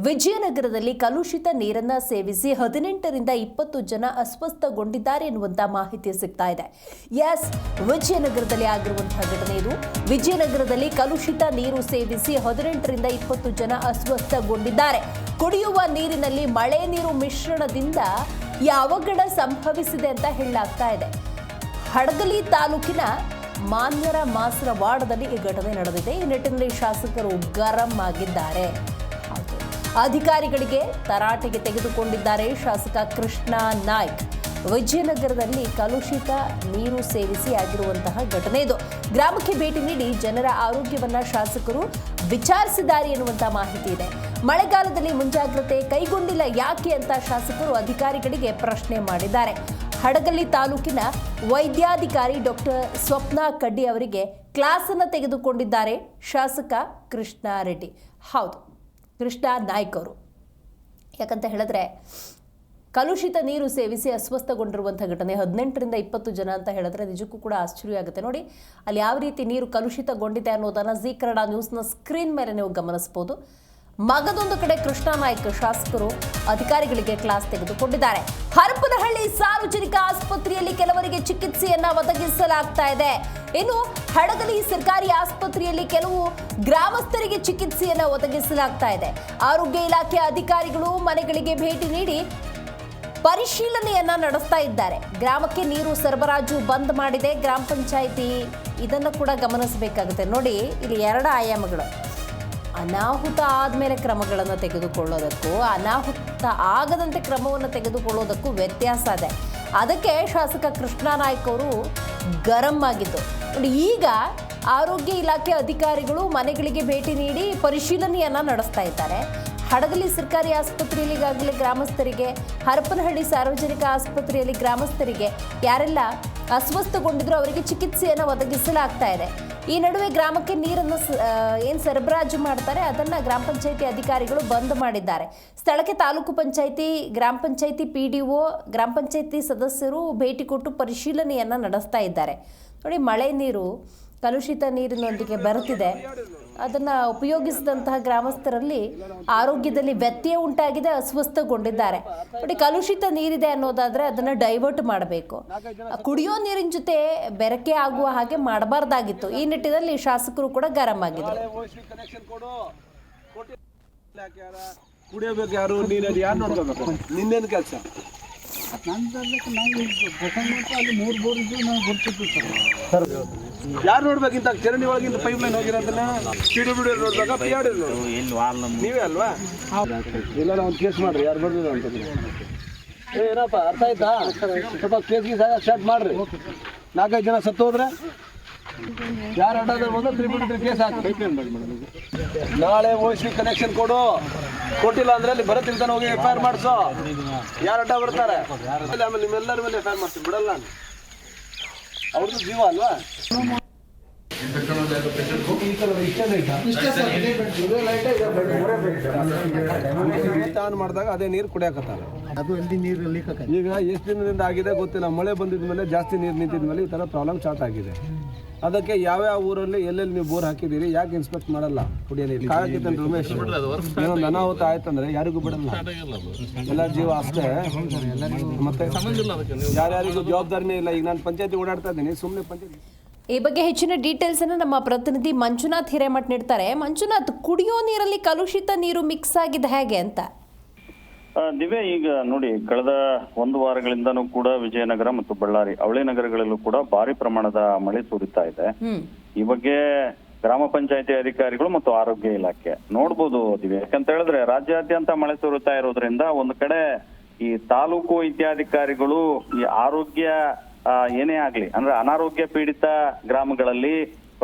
ವಿಜಯನಗರದಲ್ಲಿ ಕಲುಷಿತ ನೀರನ್ನ ಸೇವಿಸಿ 18ರಿಂದ 20 ಜನ ಅಸ್ವಸ್ಥಗೊಂಡಿದ್ದಾರೆ ಎನ್ನುವಂತ ಮಾಹಿತಿ ಸಿಗ್ತಾ ಇದೆ. ಎಸ್, ವಿಜಯನಗರದಲ್ಲಿ ಆಗಿರುವಂತಹ ಘಟನೆ ಇದು. ವಿಜಯನಗರದಲ್ಲಿ ಕಲುಷಿತ ನೀರು ಸೇವಿಸಿ 18ರಿಂದ 20 ಜನ ಅಸ್ವಸ್ಥಗೊಂಡಿದ್ದಾರೆ. ಕುಡಿಯುವ ನೀರಿನಲ್ಲಿ ಮಳೆ ನೀರು ಮಿಶ್ರಣದಿಂದ ಈ ಅವಘಡ ಸಂಭವಿಸಿದೆ ಅಂತ ಹೇಳಲಾಗ್ತಾ ಇದೆ. ಹಡಗಲಿ ತಾಲೂಕಿನ ಮಾನ್ಯರ ಮಾಸ್ರ ವಾರ್ಡ್ನಲ್ಲಿ ಈ ಘಟನೆ ನಡೆದಿದೆ. ಈ ನಿಟ್ಟಿನಲ್ಲಿ ಶಾಸಕರು ಗರಂ ಆಗಿದ್ದಾರೆ. ಅಧಿಕಾರಿಗಳಿಗೆ ತರಾಟೆಗೆ ತೆಗೆದುಕೊಂಡಿದ್ದಾರೆ ಶಾಸಕ ಕೃಷ್ಣ ನಾಯ್ಕ್. ವಿಜಯನಗರದಲ್ಲಿ ಕಲುಷಿತ ನೀರು ಸೇವಿಸಿ ಆಗಿರುವಂತಹ ಘಟನೆ ಇದು. ಗ್ರಾಮಕ್ಕೆ ಭೇಟಿ ನೀಡಿ ಜನರ ಆರೋಗ್ಯವನ್ನ ಶಾಸಕರು ವಿಚಾರಿಸಿದ್ದಾರೆ ಎನ್ನುವಂತಹ ಮಾಹಿತಿ ಇದೆ. ಮಳೆಗಾಲದಲ್ಲಿ ಮುಂಜಾಗ್ರತೆ ಕೈಗೊಂಡಿಲ್ಲ ಯಾಕೆ ಅಂತ ಶಾಸಕರು ಅಧಿಕಾರಿಗಳಿಗೆ ಪ್ರಶ್ನೆ ಮಾಡಿದ್ದಾರೆ. ಹಡಗಲಿ ತಾಲೂಕಿನ ವೈದ್ಯಾಧಿಕಾರಿ ಡಾಕ್ಟರ್ ಸ್ವಪ್ನ ಕಡ್ಡಿ ಅವರಿಗೆ ಕ್ಲಾಸ್ ಅನ್ನು ತೆಗೆದುಕೊಂಡಿದ್ದಾರೆ ಶಾಸಕ ಕೃಷ್ಣ ರೆಡ್ಡಿ. ಹೌದು, ಕೃಷ್ಣ ನಾಯ್ಕ್ ಅವರು. ಯಾಕಂತ ಹೇಳಿದ್ರೆ ಕಲುಷಿತ ನೀರು ಸೇವಿಸಿ ಅಸ್ವಸ್ಥಗೊಂಡಿರುವಂಥ ಘಟನೆ 18ರಿಂದ 20 ಜನ ಅಂತ ಹೇಳಿದ್ರೆ ನಿಜಕ್ಕೂ ಕೂಡ ಆಶ್ಚರ್ಯ ಆಗುತ್ತೆ. ನೋಡಿ ಅಲ್ಲಿ ಯಾವ ರೀತಿ ನೀರು ಕಲುಷಿತಗೊಂಡಿದೆ ಅನ್ನೋದನ್ನ ಜೀ ಕನ್ನಡ ನ್ಯೂಸ್ನ ಸ್ಕ್ರೀನ್ ಮೇಲೆ ನೀವು ಗಮನಿಸಬಹುದು. ಮಗದೊಂದು ಕಡೆ ಕೃಷ್ಣ ನಾಯ್ಕ್ ಶಾಸಕರು ಅಧಿಕಾರಿಗಳಿಗೆ ಕ್ಲಾಸ್ ತೆಗೆದುಕೊಂಡಿದ್ದಾರೆ. ಹರಪನಹಳ್ಳಿ ಸಾರ್ವಜನಿಕ ಆಸ್ಪತ್ರೆಯಲ್ಲಿ ಕೆಲವರಿಗೆ ಚಿಕಿತ್ಸೆಯನ್ನ ಒದಗಿಸಲಾಗ್ತಾ ಇದೆ. ಇನ್ನು ಹಡಗಲಿ ಸರ್ಕಾರಿ ಆಸ್ಪತ್ರೆಯಲ್ಲಿ ಕೆಲವು ಗ್ರಾಮಸ್ಥರಿಗೆ ಚಿಕಿತ್ಸೆಯನ್ನ ಒದಗಿಸಲಾಗ್ತಾ ಇದೆ. ಆರೋಗ್ಯ ಇಲಾಖೆ ಅಧಿಕಾರಿಗಳು ಮನೆಗಳಿಗೆ ಭೇಟಿ ನೀಡಿ ಪರಿಶೀಲನೆಯನ್ನ ನಡೆಸ್ತಾ ಇದ್ದಾರೆ. ಗ್ರಾಮಕ್ಕೆ ನೀರು ಸರಬರಾಜು ಬಂದ್ ಮಾಡಿದೆ ಗ್ರಾಮ ಪಂಚಾಯಿತಿ. ಇದನ್ನು ಕೂಡ ಗಮನಿಸಬೇಕಾಗುತ್ತೆ. ನೋಡಿ, ಇಲ್ಲಿ ಎರಡು ಆಯಾಮಗಳು. ಅನಾಹುತ ಆದಮೇಲೆ ಕ್ರಮಗಳನ್ನು ತೆಗೆದುಕೊಳ್ಳೋದಕ್ಕೂ ಅನಾಹುತ ಆಗದಂತೆ ಕ್ರಮವನ್ನು ತೆಗೆದುಕೊಳ್ಳೋದಕ್ಕೂ ವ್ಯತ್ಯಾಸ ಇದೆ. ಅದಕ್ಕೆ ಶಾಸಕ ಕೃಷ್ಣ ನಾಯ್ಕ್ ಅವರು ಗರಂ ಆಗಿದ್ದು. ನೋಡಿ, ಈಗ ಆರೋಗ್ಯ ಇಲಾಖೆ ಅಧಿಕಾರಿಗಳು ಮನೆಗಳಿಗೆ ಭೇಟಿ ನೀಡಿ ಪರಿಶೀಲನೆಯನ್ನ ನಡೆಸ್ತಾ ಇದ್ದಾರೆ. ಹಡಗಲಿ ಸರ್ಕಾರಿ ಆಸ್ಪತ್ರೆಯಲ್ಲಿ ಈಗಾಗಲೇ ಗ್ರಾಮಸ್ಥರಿಗೆ, ಹರಪನಹಳ್ಳಿ ಸಾರ್ವಜನಿಕ ಆಸ್ಪತ್ರೆಯಲ್ಲಿ ಗ್ರಾಮಸ್ಥರಿಗೆ ಯಾರೆಲ್ಲ ಅಸ್ವಸ್ಥಗೊಂಡಿದ್ರು ಅವರಿಗೆ ಚಿಕಿತ್ಸೆಯನ್ನು ಒದಗಿಸಲಾಗ್ತಾ ಇದೆ. ಈ ನಡುವೆ ಗ್ರಾಮಕ್ಕೆ ನೀರನ್ನು ಏನು ಸರಬರಾಜು ಮಾಡ್ತಾರೆ ಅದನ್ನು ಗ್ರಾಮ ಪಂಚಾಯಿತಿ ಅಧಿಕಾರಿಗಳು ಬಂದ್ ಮಾಡಿದ್ದಾರೆ. ಸ್ಥಳಕ್ಕೆ ತಾಲೂಕು ಪಂಚಾಯಿತಿ, ಗ್ರಾಮ ಪಂಚಾಯಿತಿ PDO, ಗ್ರಾಮ ಪಂಚಾಯಿತಿ ಸದಸ್ಯರು ಭೇಟಿ ಕೊಟ್ಟು ಪರಿಶೀಲನೆಯನ್ನು ನಡೆಸ್ತಾ ಇದ್ದಾರೆ. ನೋಡಿ, ಮಳೆ ನೀರು ಕಲುಷಿತ ನೀರಿನೊಂದಿಗೆ ಬರುತ್ತಿದೆ. ಅದನ್ನು ಉಪಯೋಗಿಸಿದಂತಹ ಗ್ರಾಮಸ್ಥರಲ್ಲಿ ಆರೋಗ್ಯದಲ್ಲಿ ವ್ಯತ್ಯಯ ಉಂಟಾಗಿದೆ, ಅಸ್ವಸ್ಥಗೊಂಡಿದ್ದಾರೆ. ನೋಡಿ, ಕಲುಷಿತ ನೀರಿದೆ ಅನ್ನೋದಾದರೆ ಅದನ್ನು ಡೈವರ್ಟ್ ಮಾಡಬೇಕು. ಕುಡಿಯೋ ನೀರಿನ ಜೊತೆ ಬೆರಕೆ ಆಗುವ ಹಾಗೆ ಮಾಡಬಾರ್ದಾಗಿತ್ತು. ಈ ನಿಟ್ಟಿನಲ್ಲಿ ಶಾಸಕರು ಕೂಡ ಗರಂ ಆಗಿದ್ರು. ಕುಡಿಯಬೇಕು ಯಾರು, ನೀರಲ್ಲಿ ಯಾರು ನೋಡ್ಕೋಬೇಕು? ನಿಂದೇನು ಕೆಲಸ? ಯಾರು ನೋಡ್ಬೇಕಿಂತ ಚರಂಡಿ ಒಳಗಿಂತ ಪೈಪ್ ಲೈನ್ ಹೋಗಿರೋದನ್ನ PWD ನೋಡ್ಬೇಕಾ, PRD ನೀವೇ ಅಲ್ವಾ? ಇಲ್ಲ, ಒಂದು ಕೇಸ್ ಮಾಡ್ರಿ, ಯಾರು ಬರ್ದಿಲ್ಲ ಅಂತ. ಏನಪ್ಪ ಅರ್ಥ ಆಯ್ತಾ? ಸ್ವಲ್ಪ ಕೇಸ್ಗೆ ಸ್ಟಾರ್ಟ್ ಮಾಡ್ರಿ. 4-5 ಜನ ಸತ್ತು ಹೋದ್ರೆ ಯಾರು ಅಡ್ಡ ಬಂದ್ರೆ 3 ಕೇಸ್ ಹಾಕಿ. ನಾಳೆ OSP ಕನೆಕ್ಷನ್ ಕೊಟ್ಟಿಲ್ಲ ಅಂದ್ರೆ ಅಲ್ಲಿ ಬರತ್ತಿಲ್ತಾನೆ ಹೋಗಿ FIR ಮಾಡಿಸೋ. ಯಾರು ಅಡ್ಡ ಬರ್ತಾರೆ ಆಮೇಲೆ ನಿಮ್ಮೆಲ್ಲರ ಮೇಲೆ FIR ಮಾಡ್ತೀನಿ, ಬಿಡಲ್ಲ. ಅವ್ರದ್ದು ಜೀವ ಅಲ್ವಾ? ಆನ್ ಮಾಡಿದಾಗ ಅದೇ ನೀರು ಕುಡಿಯಾಕತ್ತಾರೆ. ಅದು ಎಲ್ಲಿ ನೀರು ಲೀಕ್ ಆಗುತ್ತೆ. ಈಗ ಎಷ್ಟು ದಿನದಿಂದ ಆಗಿದೆ ಗೊತ್ತಿಲ್ಲ. ಮಳೆ ಬಂದಿದ ಮೇಲೆ, ಜಾಸ್ತಿ ನೀರು ನಿಂತಿದ ಮೇಲೆ ಈ ಥರ ಪ್ರಾಬ್ಲಮ್ ಸ್ಟಾರ್ಟ್ ಆಗಿದೆ. ಅದಕ್ಕೆ ಯಾವ್ಯಾವ ಊರಲ್ಲಿ ಎಲ್ಲೆಲ್ಲಿ ನೀವು ಬೋರ್ ಹಾಕಿದ್ದೀರಿ, ಯಾಕೆ ಇನ್ಸ್ಪೆಕ್ಟ್ ಮಾಡಲ್ಲ? ಕುಡಿಯೋ ನೀರು ಕಾಯಕಿತ್ತು ರಮೇಶ್, ಏನೊಂದು ಅನಾಹುತ ಆಯ್ತಂದ್ರೆ ಯಾರಿಗೂ ಬಿಡಲ್ಲ, ಎಲ್ಲ ಜೀವ ಅಷ್ಟೇ. ಮತ್ತೆ ಯಾರ್ಯಾರಿಗೂ ಜವಾಬ್ದಾರಿನೇ ಇಲ್ಲ. ಈಗ ನಾನು ಪಂಚಾಯತಿ ಓಡಾಡ್ತಾ ಇದ್ದೀನಿ, ಸುಮ್ಮನೆ ಪಂಚಾಯತಿ. ಈ ಬಗ್ಗೆ ಹೆಚ್ಚಿನ ಡೀಟೇಲ್ಸ್ ಅನ್ನು ನಮ್ಮ ಪ್ರತಿನಿಧಿ ಮಂಜುನಾಥ್ ಹಿರೇಮಠ್ ನೀಡ್ತಾರೆ. ಮಂಜುನಾಥ್, ಕುಡಿಯೋ ನೀರಲ್ಲಿ ಕಲುಷಿತ ನೀರು ಮಿಕ್ಸ್ ಆಗಿದೆ ಹೇಗೆ ಅಂತ? ದಿವ್ಯ, ಈಗ ನೋಡಿ, ಕಳೆದ 1 ವಾರಗಳಿಂದನೂ ಕೂಡ ವಿಜಯನಗರ ಮತ್ತು ಬಳ್ಳಾರಿ ಅವಳಿ ನಗರಗಳಲ್ಲೂ ಕೂಡ ಭಾರಿ ಪ್ರಮಾಣದ ಮಳೆ ಸುರಿತಾ ಇದೆ. ಈ ಬಗ್ಗೆ ಗ್ರಾಮ ಪಂಚಾಯತಿ ಅಧಿಕಾರಿಗಳು ಮತ್ತು ಆರೋಗ್ಯ ಇಲಾಖೆ ನೋಡ್ಬೋದು ದಿವ್ಯ. ಯಾಕಂತ ಹೇಳಿದ್ರೆ ರಾಜ್ಯಾದ್ಯಂತ ಮಳೆ ಸುರಿತಾ ಇರೋದ್ರಿಂದ ಒಂದು ಕಡೆ ಈ ತಾಲೂಕು ವೈದ್ಯಾಧಿಕಾರಿಗಳು ಈ ಆರೋಗ್ಯ ಏನೇ ಆಗ್ಲಿ ಅಂದ್ರೆ ಅನಾರೋಗ್ಯ ಪೀಡಿತ ಗ್ರಾಮಗಳಲ್ಲಿ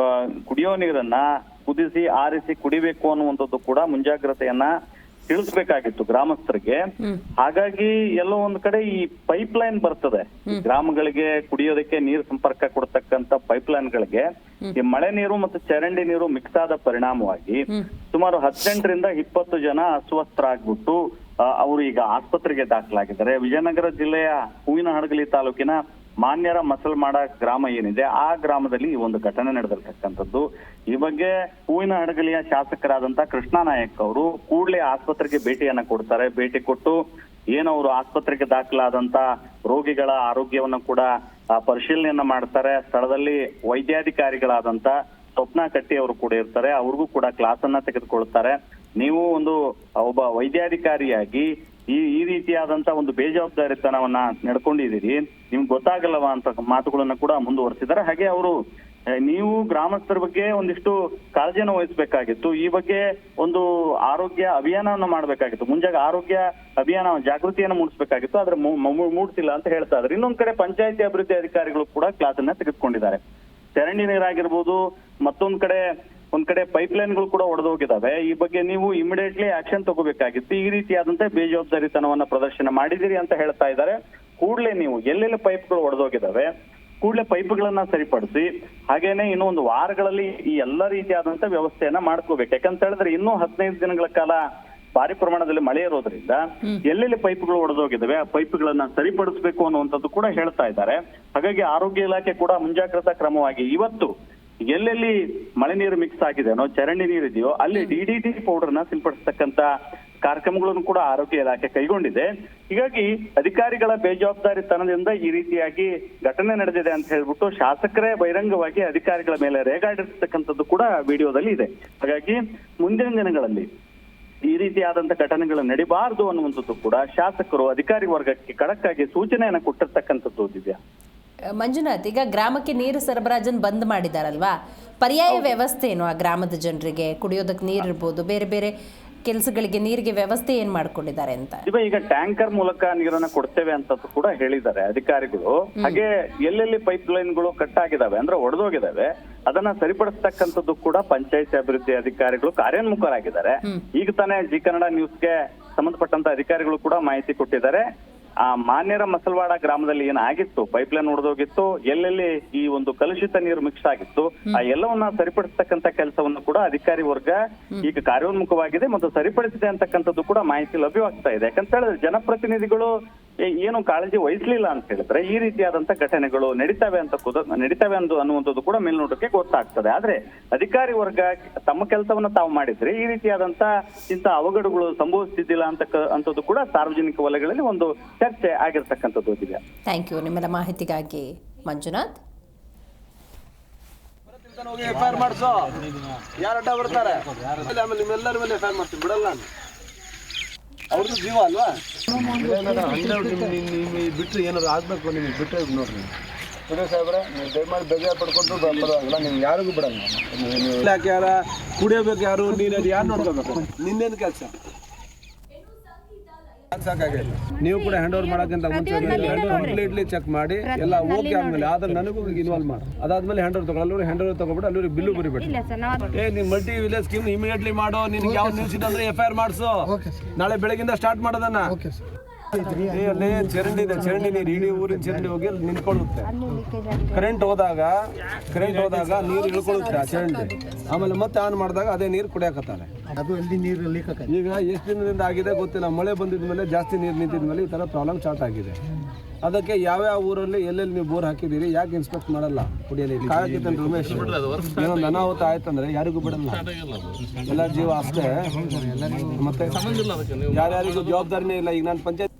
ಕುಡಿಯೋ ನೀರನ್ನ ಕುದಿಸಿ ಆರಿಸಿ ಕುಡಿಬೇಕು ಅನ್ನುವಂಥದ್ದು ಕೂಡ ಮುಂಜಾಗ್ರತೆಯನ್ನ ತಿಳಿಸ್ಬೇಕಾಗಿತ್ತು ಗ್ರಾಮಸ್ಥರಿಗೆ. ಹಾಗಾಗಿ ಎಲ್ಲೋ ಒಂದ್ ಕಡೆ ಈ ಪೈಪ್ ಲೈನ್ ಬರ್ತದೆ ಗ್ರಾಮಗಳಿಗೆ ಕುಡಿಯೋದಕ್ಕೆ ನೀರು ಸಂಪರ್ಕ ಕೊಡ್ತಕ್ಕಂತ ಪೈಪ್ ಲೈನ್ ಗಳಿಗೆ ಈ ಮಳೆ ನೀರು ಮತ್ತು ಚರಂಡಿ ನೀರು ಮಿಕ್ಸ್ ಆದ ಪರಿಣಾಮವಾಗಿ ಸುಮಾರು 18ರಿಂದ 20 ಜನ ಅಸ್ವಸ್ಥರಾಗ್ಬಿಟ್ಟು ಅವರು ಈಗ ಆಸ್ಪತ್ರೆಗೆ ದಾಖಲಾಗಿದ್ದಾರೆ. ವಿಜಯನಗರ ಜಿಲ್ಲೆಯ ಹೂವಿನಹಡಗಲಿ ತಾಲೂಕಿನ ಮಾನ್ಯರ ಮಸಲ್ಮಾಡ ಗ್ರಾಮ ಏನಿದೆ ಆ ಗ್ರಾಮದಲ್ಲಿ ಈ ಒಂದು ಘಟನೆ ನಡೆದಿರ್ತಕ್ಕಂಥದ್ದು. ಈ ಬಗ್ಗೆ ಹೂವಿನ ಹಡಗಲಿಯ ಶಾಸಕರಾದಂತ ಕೃಷ್ಣ ನಾಯಕ್ ಅವರು ಕೂಡಲೇ ಆಸ್ಪತ್ರೆಗೆ ಭೇಟಿಯನ್ನ ಕೊಡ್ತಾರೆ. ಭೇಟಿ ಕೊಟ್ಟು ಏನವರು ಆಸ್ಪತ್ರೆಗೆ ದಾಖಲಾದಂತ ರೋಗಿಗಳ ಆರೋಗ್ಯವನ್ನ ಕೂಡ ಪರಿಶೀಲನೆಯನ್ನ ಮಾಡ್ತಾರೆ. ಸ್ಥಳದಲ್ಲಿ ವೈದ್ಯಾಧಿಕಾರಿಗಳಾದಂತ ಸ್ವಪ್ನ ಕಟ್ಟಿ ಅವರು ಕೂಡ ಇರ್ತಾರೆ. ಅವ್ರಿಗೂ ಕೂಡ ಕ್ಲಾಸ್ ಅನ್ನ ತೆಗೆದುಕೊಳ್ತಾರೆ. ನೀವು ಒಬ್ಬ ವೈದ್ಯಾಧಿಕಾರಿಯಾಗಿ ಈ ರೀತಿಯಾದಂತ ಒಂದು ಬೇಜವಾಬ್ದಾರಿತನವನ್ನ ನಡ್ಕೊಂಡಿದ್ದೀರಿ, ನಿಮ್ಗೆ ಗೊತ್ತಾಗಲ್ಲವಾ ಅಂತ ಮಾತುಗಳನ್ನ ಕೂಡ ಮುಂದುವರಿಸಿದ್ದಾರೆ. ಹಾಗೆ ಅವರು ನೀವು ಗ್ರಾಮಸ್ಥರ ಬಗ್ಗೆ ಒಂದಿಷ್ಟು ಕಾಳಜಿಯನ್ನು ವಹಿಸಬೇಕಾಗಿತ್ತು. ಈ ಬಗ್ಗೆ ಒಂದು ಆರೋಗ್ಯ ಅಭಿಯಾನವನ್ನು ಮಾಡಬೇಕಾಗಿತ್ತು. ಮುಂಜಾಗ ಆರೋಗ್ಯ ಅಭಿಯಾನ ಜಾಗೃತಿಯನ್ನು ಮೂಡಿಸಬೇಕಾಗಿತ್ತು. ಆದ್ರೆ ಮೂಡಿಸಿಲ್ಲ ಅಂತ ಹೇಳ್ತಾ ಇದ್ದಾರೆ. ಇನ್ನೊಂದ್ ಕಡೆ ಪಂಚಾಯತಿ ಅಭಿವೃದ್ಧಿ ಅಧಿಕಾರಿಗಳು ಕೂಡ ಕ್ಲಾಸ್ ಅನ್ನ ತೆಗೆದುಕೊಂಡಿದ್ದಾರೆ. ಚರಂಡಿ ನೀರಾಗಿರ್ಬೋದು, ಒಂದ್ ಕಡೆ ಪೈಪ್ಲೈನ್ಗಳು ಕೂಡ ಒಡೆದೋಗಿದಾವೆ. ಈ ಬಗ್ಗೆ ನೀವು ಇಮಿಡಿಯೇಟ್ಲಿ ಆಕ್ಷನ್ ತಗೋಬೇಕಾಗಿತ್ತು. ಈ ರೀತಿಯಾದಂತ ಬೇಜವಾಬ್ದಾರಿತನವನ್ನ ಪ್ರದರ್ಶನ ಮಾಡಿದಿರಿ ಅಂತ ಹೇಳ್ತಾ ಇದ್ದಾರೆ. ಕೂಡಲೇ ನೀವು ಎಲ್ಲೆಲ್ಲಿ ಪೈಪ್ಗಳು ಒಡೆದೋಗಿದಾವೆ ಕೂಡಲೇ ಪೈಪ್ಗಳನ್ನ ಸರಿಪಡಿಸಿ, ಹಾಗೇನೆ ಇನ್ನೂ 1 ವಾರಗಳಲ್ಲಿ ಈ ಎಲ್ಲ ರೀತಿಯಾದಂತ ವ್ಯವಸ್ಥೆಯನ್ನ ಮಾಡ್ಕೋಬೇಕು. ಯಾಕಂತ ಹೇಳಿದ್ರೆ ಇನ್ನೂ 15 ದಿನಗಳ ಕಾಲ ಭಾರಿ ಪ್ರಮಾಣದಲ್ಲಿ ಮಳೆ ಇರೋದ್ರಿಂದ ಎಲ್ಲೆಲ್ಲಿ ಪೈಪ್ಗಳು ಒಡೆದೋಗಿದಾವೆ ಆ ಪೈಪ್ಗಳನ್ನ ಸರಿಪಡಿಸಬೇಕು ಅನ್ನುವಂಥದ್ದು ಕೂಡ ಹೇಳ್ತಾ ಇದ್ದಾರೆ. ಹಾಗಾಗಿ ಆರೋಗ್ಯ ಇಲಾಖೆ ಕೂಡ ಮುಂಜಾಗ್ರತಾ ಕ್ರಮವಾಗಿ ಇವತ್ತು ಎಲ್ಲೆಲ್ಲಿ ಮಳೆ ನೀರು ಮಿಕ್ಸ್ ಆಗಿದೆ ಅನ್ನೋ ಚರಂಡಿ ನೀರಿದೆಯೋ ಅಲ್ಲಿ DDT ಪೌಡರ್ನ ಸಿಂಪಡಿಸ್ತಕ್ಕಂತ ಕಾರ್ಯಕ್ರಮಗಳನ್ನು ಕೂಡ ಆರೋಗ್ಯ ಇಲಾಖೆ ಕೈಗೊಂಡಿದೆ. ಹೀಗಾಗಿ ಅಧಿಕಾರಿಗಳ ಬೇಜವಾಬ್ದಾರಿತನದಿಂದ ಈ ರೀತಿಯಾಗಿ ಘಟನೆ ನಡೆದಿದೆ ಅಂತ ಹೇಳ್ಬಿಟ್ಟು ಶಾಸಕರೇ ಬಹಿರಂಗವಾಗಿ ಅಧಿಕಾರಿಗಳ ಮೇಲೆ ರೇಗಾಡಿರ್ತಕ್ಕಂಥದ್ದು ಕೂಡ ವಿಡಿಯೋದಲ್ಲಿ ಇದೆ. ಹಾಗಾಗಿ ಮುಂದಿನ ದಿನಗಳಲ್ಲಿ ಈ ರೀತಿಯಾದಂತ ಘಟನೆಗಳು ನಡಿಬಾರದು ಅನ್ನುವಂಥದ್ದು ಕೂಡ ಶಾಸಕರು ಅಧಿಕಾರಿ ವರ್ಗಕ್ಕೆ ಖಡಕ್ ಆಗಿ ಸೂಚನೆಯನ್ನು ಕೊಟ್ಟಿರ್ತಕ್ಕಂಥದ್ದು. ದಿವ್ಯಾ, ಮಂಜುನಾಥ್, ಈಗ ಗ್ರಾಮಕ್ಕೆ ನೀರು ಸರಬರಾಜನ್ನು ಬಂದ್ ಮಾಡಿದಾರಲ್ವಾ, ಪರ್ಯಾಯ ವ್ಯವಸ್ಥೆ ಏನು ಆ ಗ್ರಾಮದ ಜನರಿಗೆ? ಕುಡಿಯೋದಕ್ಕೆ ನೀರು ಇರ್ಬೋದು, ಬೇರೆ ಬೇರೆ ಕೆಲಸಗಳಿಗೆ ನೀರಿಗೆ ವ್ಯವಸ್ಥೆ ಏನ್ ಮಾಡ್ಕೊಂಡಿದ್ದಾರೆ ಅಂತ? ಈಗ ಟ್ಯಾಂಕರ್ ಮೂಲಕ ನೀರನ್ನ ಕೊಡ್ತೇವೆ ಅಂತ ಕೂಡ ಹೇಳಿದ್ದಾರೆ ಅಧಿಕಾರಿಗಳು. ಹಾಗೆ ಎಲ್ಲೆಲ್ಲಿ ಪೈಪ್ ಲೈನ್ಗಳು ಕಟ್ ಆಗಿದಾವೆ ಅಂದ್ರೆ ಒಡೆದೋಗಿದಾವೆ ಅದನ್ನ ಸರಿಪಡಿಸ್ತಕ್ಕಂಥದ್ದು ಕೂಡ ಪಂಚಾಯತ್ ಅಭಿವೃದ್ಧಿ ಅಧಿಕಾರಿಗಳು ಕಾರ್ಯೋನ್ಮುಖರಾಗಿದ್ದಾರೆ. ಈಗ ತಾನೇ ಜಿ ಕನ್ನಡ ನ್ಯೂಸ್ಗೆ ಸಂಬಂಧಪಟ್ಟಂತ ಅಧಿಕಾರಿಗಳು ಕೂಡ ಮಾಹಿತಿ ಕೊಟ್ಟಿದ್ದಾರೆ. ಆ ಮಾನ್ಯರ ಮಸಲ್ವಾಡ ಗ್ರಾಮದಲ್ಲಿ ಏನಾಗಿತ್ತು, ಪೈಪ್ಲೈನ್ ಒಡೆದೋಗಿತ್ತು, ಎಲ್ಲೆಲ್ಲಿ ಈ ಒಂದು ಕಲುಷಿತ ನೀರು ಮಿಕ್ಸ್ ಆಗಿತ್ತು ಆ ಎಲ್ಲವನ್ನ ಸರಿಪಡಿಸ್ತಕ್ಕಂತ ಕೆಲಸವನ್ನು ಕೂಡ ಅಧಿಕಾರಿ ವರ್ಗ ಈಗ ಕಾರ್ಯೋನ್ಮುಖವಾಗಿದೆ ಮತ್ತು ಸರಿಪಡಿಸಿದೆ ಅಂತಕ್ಕಂಥದ್ದು ಕೂಡ ಮಾಹಿತಿ ಲಭ್ಯವಾಗ್ತಾ ಇದೆ. ಯಾಕಂತ ಹೇಳಿದ್ರೆ ಜನಪ್ರತಿನಿಧಿಗಳು ಏನು ಕಾಳಜಿ ವಹಿಸ್ಲಿಲ್ಲ ಅಂತ ಹೇಳಿದ್ರೆ ಈ ರೀತಿಯಾದಂತ ಘಟನೆಗಳು ನಡೀತವೆ ಅನ್ನುವಂಥದ್ದು ಕೂಡ ಮೇಲ್ನೋಟಕ್ಕೆ ಗೊತ್ತಾಗ್ತದೆ. ಆದ್ರೆ ಅಧಿಕಾರಿ ವರ್ಗ ತಮ್ಮ ಕೆಲಸವನ್ನ ತಾವು ಮಾಡಿದ್ರೆ ಈ ರೀತಿಯಾದಂತ ಇಂಥ ಅವಘಡಗಳು ಸಂಭವಿಸ್ತಿದ್ದಿಲ್ಲ ಅಂತದ್ದು ಕೂಡ ಸಾರ್ವಜನಿಕ ವಲಯಗಳಲ್ಲಿ ಒಂದು ಚರ್ಚೆ ಆಗಿರ್ತಕ್ಕಂಥದ್ದು. ಥ್ಯಾಂಕ್ ಯು ನಿಮ್ಮೆಲ್ಲ ಮಾಹಿತಿಗಾಗಿ ಮಂಜುನಾಥ್. ಎಫ್ಐಆರ್ ಮಾಡಿಸೋ, ಯಾರು ಅಡ್ಡ ಬರ್ತಾರೆ ಆಮೇಲೆ ನಿಮ್ಮೆಲ್ಲರ ಮೇಲೆ ಎಫ್ಐಆರ್ ಮಾಡ್ತೀನಿ, ಬಿಡಲ್ಲ ನಾನು. ಅವ್ರದ್ದು ಜೀವ ಅಲ್ವಾ? ಬಿಟ್ಟರೆ ಏನಾದ್ರು ಆಗ್ಬೇಕು, ನಿಮಗೆ ಬಿಟ್ಟರೆ ನೋಡ್ರಿ ಬಿಡಿ ಸಾಹೇಬ್ರೆ, ನೀವು ದಯಮಾಡಿ ಬೇಜಾರು ಪಡ್ಕೊಂಡು ಬರೋಲ್ಲ, ನಿಮ್ಗೆ ಯಾರಿಗೂ ಬಿಡಲ್ಲ. ಯಾಕೆ ಯಾರ ಕುಡಿಯೋಬೇಕು, ಯಾರು ನೀನು ಅದು ಯಾರು ನೋಡ್ಕೋಬೇಕು? ನಿನ್ನೇನು ಕೆಲಸ ಸಾಕಾಗಿಲ್ಲ. ನೀವು ಕೂಡ ಹ್ಯಾಂಡ್ ಓವರ್ ಮಾಡೋಕ್ಕಿಂತ ಮುಂಚೆ ಕಂಪ್ಲೀಟ್ಲಿ ಚೆಕ್ ಮಾಡಿ ಎಲ್ಲ ಓಕೆ ಆದ್ಮೇಲೆ ಆದ್ರೆ ನನಗೂ ಇನ್ವಾಲ್ವ್ ಮಾಡಿ, ಅದಾದ್ಮೇಲೆ ಹ್ಯಾಂಡ್ ಓವರ್ ತಗೊಳ್ಳಿ. ಅಲ್ಲೂರಿಗೆ ಹ್ಯಾಂಡ್ ಓವರ್ ತಗೊಬಿಟ್ಟು ಅಲ್ಲೂರಿಗೆ ಬಿಲ್ಲು ಬರಿಬೇಡಿ. ನೀನು ಮಲ್ಟಿ ವಿಲೇಜ್ ಸ್ಕೀಮ್ ಇಮಿಡಿಯೇಟ್ಲಿ ಮಾಡೋ. ನಿನ್ಗೆ ಯಾವ ನ್ಯೂಸ್ ಇದೆ ಅಂದ್ರೆ ಎಫ್ಐಆರ್ ಮಾಡಿಸು. ನಾಳೆ ಬೆಳಗಿಂದ ಸ್ಟಾರ್ಟ್ ಮಾಡೋದನ್ನ. ಅಲ್ಲಿ ಚರಂಡಿ ಇದೆ, ಚರಂಡಿ ನೀರು ಇಡೀ ಊರಿನ ಚರಂಡಿ ಹೋಗಿ ನಿಂತ್ಕೊಳ್ಳುತ್ತೆ. ಕರೆಂಟ್ ಹೋದಾಗ ನೀರು ಇಳ್ಕೊಳ್ಳುತ್ತೆ ಆ ಚರಂಡಿ. ಆಮೇಲೆ ಮತ್ತೆ ಆನ್ ಮಾಡಿದಾಗ ಅದೇ ನೀರು ಕುಡಿಯಾಕತ್ತಾರೆ. ಅದು ಅಲ್ಲಿ ನೀರು ಲೀಕ್ ಆಗುತ್ತೆ. ಈಗ ಎಷ್ಟು ದಿನದಿಂದ ಆಗಿದೆ ಗೊತ್ತಿಲ್ಲ. ಮಳೆ ಬಂದಿದ ಮೇಲೆ ಜಾಸ್ತಿ ನೀರು ನಿಂತಿದ ಮೇಲೆ ಈ ಥರ ಪ್ರಾಬ್ಲಮ್ ಸ್ಟಾರ್ಟ್ ಆಗಿದೆ. ಅದಕ್ಕೆ ಯಾವ್ಯಾವ ಊರಲ್ಲಿ ಎಲ್ಲೆಲ್ಲಿ ನೀವು ಬೋರ್ ಹಾಕಿದ್ದೀರಿ ಯಾಕೆ ಇನ್ಸ್ಪೆಕ್ಟ್ ಮಾಡಲ್ಲ? ಕುಡಿಯಲಿ ಕಾಯಕಿತ್ತಂತ ರಮೇಶ್, ಏನೊಂದು ಅನಾಹುತ ಆಯ್ತಂದ್ರೆ ಯಾರಿಗೂ ಬಿಡಲ್ಲ. ಎಲ್ಲ ಜೀವ ಅಷ್ಟೇ. ಮತ್ತೆ ಯಾರ್ಯಾರಿಗೂ ಜವಾಬ್ದಾರಿನೇ ಇಲ್ಲ. ಈಗ ನಾನು ಪಂಚಾಯತ್